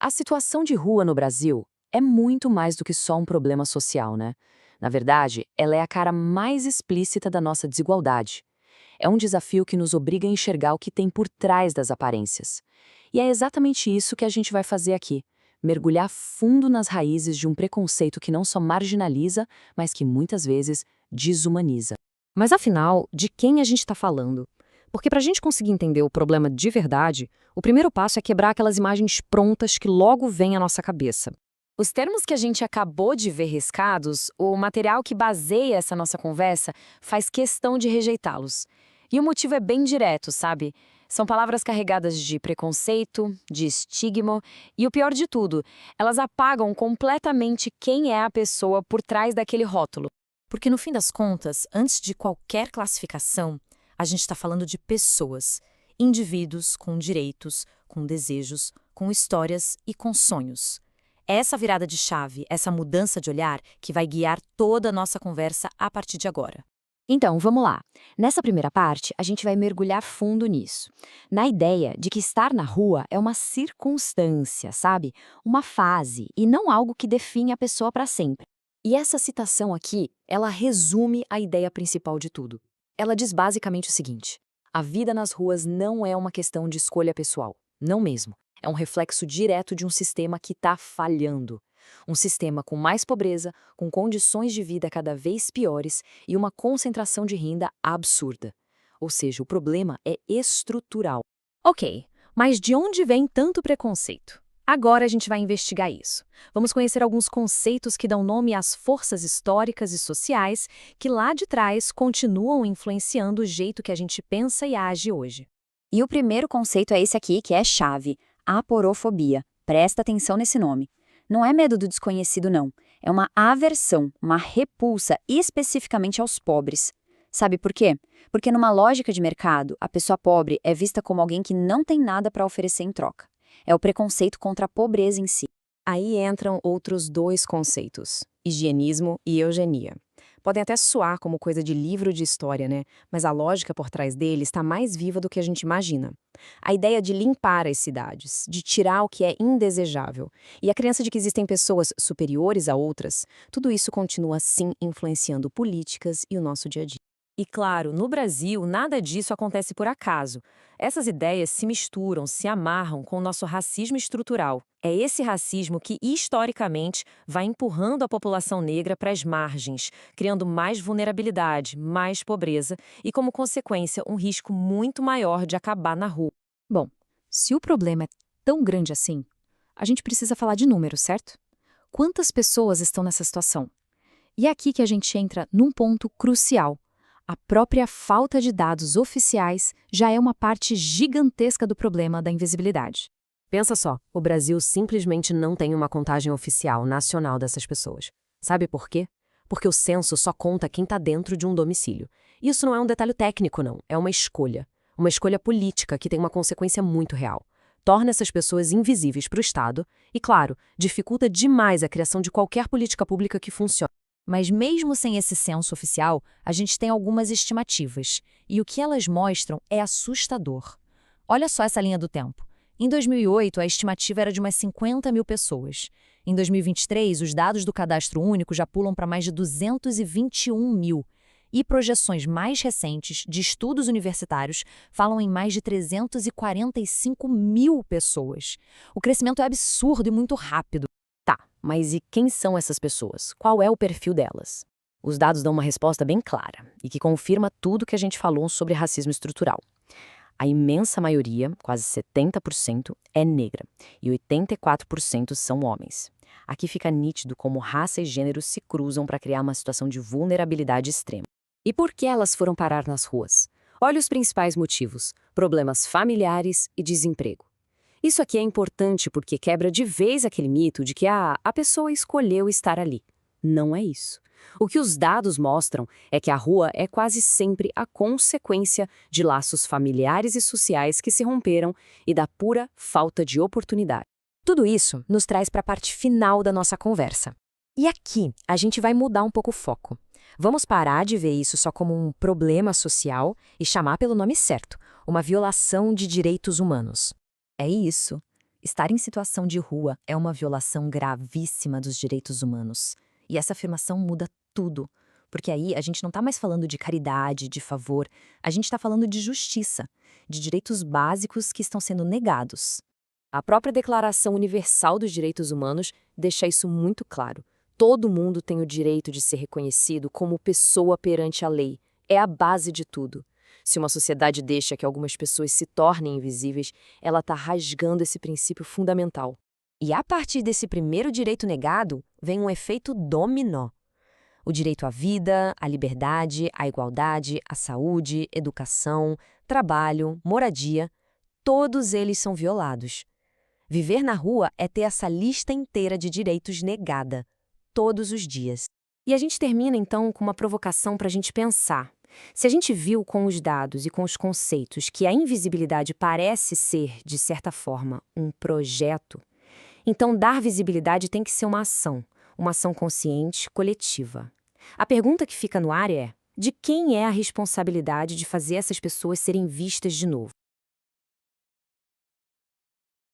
A situação de rua no Brasil é muito mais do que só um problema social, né? Na verdade, ela é a cara mais explícita da nossa desigualdade. É um desafio que nos obriga a enxergar o que tem por trás das aparências. E é exatamente isso que a gente vai fazer aqui: mergulhar fundo nas raízes de um preconceito que não só marginaliza, mas que muitas vezes desumaniza. Mas afinal, de quem a gente está falando? Porque para a gente conseguir entender o problema de verdade, o primeiro passo é quebrar aquelas imagens prontas que logo vêm à nossa cabeça. Os termos que a gente acabou de ver riscados, o material que baseia essa nossa conversa, faz questão de rejeitá-los. E o motivo é bem direto, sabe? São palavras carregadas de preconceito, de estigma e, o pior de tudo, elas apagam completamente quem é a pessoa por trás daquele rótulo. Porque no fim das contas, antes de qualquer classificação, a gente está falando de pessoas, indivíduos com direitos, com desejos, com histórias e com sonhos. É essa virada de chave, essa mudança de olhar que vai guiar toda a nossa conversa a partir de agora. Então, vamos lá. Nessa primeira parte, a gente vai mergulhar fundo nisso. Na ideia de que estar na rua é uma circunstância, sabe? Uma fase, e não algo que define a pessoa para sempre. E essa citação aqui, ela resume a ideia principal de tudo. Ela diz basicamente o seguinte: a vida nas ruas não é uma questão de escolha pessoal. Não mesmo. É um reflexo direto de um sistema que está falhando. Um sistema com mais pobreza, com condições de vida cada vez piores e uma concentração de renda absurda. Ou seja, o problema é estrutural. Ok, mas de onde vem tanto preconceito? Agora a gente vai investigar isso. Vamos conhecer alguns conceitos que dão nome às forças históricas e sociais que lá de trás continuam influenciando o jeito que a gente pensa e age hoje. E o primeiro conceito é esse aqui, que é chave: aporofobia. Presta atenção nesse nome. Não é medo do desconhecido, não. É uma aversão, uma repulsa especificamente aos pobres. Sabe por quê? Porque numa lógica de mercado, a pessoa pobre é vista como alguém que não tem nada para oferecer em troca. É o preconceito contra a pobreza em si. Aí entram outros dois conceitos: higienismo e eugenia. Podem até soar como coisa de livro de história, né? Mas a lógica por trás dele está mais viva do que a gente imagina. A ideia de limpar as cidades, de tirar o que é indesejável, e a crença de que existem pessoas superiores a outras, tudo isso continua sim influenciando políticas e o nosso dia a dia. E claro, no Brasil, nada disso acontece por acaso. Essas ideias se misturam, se amarram com o nosso racismo estrutural. É esse racismo que, historicamente, vai empurrando a população negra para as margens, criando mais vulnerabilidade, mais pobreza e, como consequência, um risco muito maior de acabar na rua. Bom, se o problema é tão grande assim, a gente precisa falar de números, certo? Quantas pessoas estão nessa situação? E é aqui que a gente entra num ponto crucial. A própria falta de dados oficiais já é uma parte gigantesca do problema da invisibilidade. Pensa só, o Brasil simplesmente não tem uma contagem oficial nacional dessas pessoas. Sabe por quê? Porque o censo só conta quem está dentro de um domicílio. Isso não é um detalhe técnico, não. É uma escolha. Uma escolha política que tem uma consequência muito real. Torna essas pessoas invisíveis para o Estado e, claro, dificulta demais a criação de qualquer política pública que funcione. Mas mesmo sem esse censo oficial, a gente tem algumas estimativas. E o que elas mostram é assustador. Olha só essa linha do tempo. Em 2008, a estimativa era de umas 50 mil pessoas. Em 2023, os dados do Cadastro Único já pulam para mais de 221 mil. E projeções mais recentes, de estudos universitários, falam em mais de 345 mil pessoas. O crescimento é absurdo e muito rápido. Tá, mas e quem são essas pessoas? Qual é o perfil delas? Os dados dão uma resposta bem clara e que confirma tudo que a gente falou sobre racismo estrutural. A imensa maioria, quase 70%, é negra e 84% são homens. Aqui fica nítido como raça e gênero se cruzam para criar uma situação de vulnerabilidade extrema. E por que elas foram parar nas ruas? Olha os principais motivos: problemas familiares e desemprego. Isso aqui é importante porque quebra de vez aquele mito de que a pessoa escolheu estar ali. Não é isso. O que os dados mostram é que a rua é quase sempre a consequência de laços familiares e sociais que se romperam e da pura falta de oportunidade. Tudo isso nos traz para a parte final da nossa conversa. E aqui a gente vai mudar um pouco o foco. Vamos parar de ver isso só como um problema social e chamar pelo nome certo: uma violação de direitos humanos. É isso. Estar em situação de rua é uma violação gravíssima dos direitos humanos. E essa afirmação muda tudo. Porque aí a gente não está mais falando de caridade, de favor, a gente está falando de justiça, de direitos básicos que estão sendo negados. A própria Declaração Universal dos Direitos Humanos deixa isso muito claro. Todo mundo tem o direito de ser reconhecido como pessoa perante a lei. É a base de tudo. Se uma sociedade deixa que algumas pessoas se tornem invisíveis, ela está rasgando esse princípio fundamental. E a partir desse primeiro direito negado, vem um efeito dominó. O direito à vida, à liberdade, à igualdade, à saúde, educação, trabalho, moradia, todos eles são violados. Viver na rua é ter essa lista inteira de direitos negada, todos os dias. E a gente termina, então, com uma provocação para a gente pensar. Se a gente viu com os dados e com os conceitos que a invisibilidade parece ser, de certa forma, um projeto, então dar visibilidade tem que ser uma ação consciente, coletiva. A pergunta que fica no ar é: de quem é a responsabilidade de fazer essas pessoas serem vistas de novo?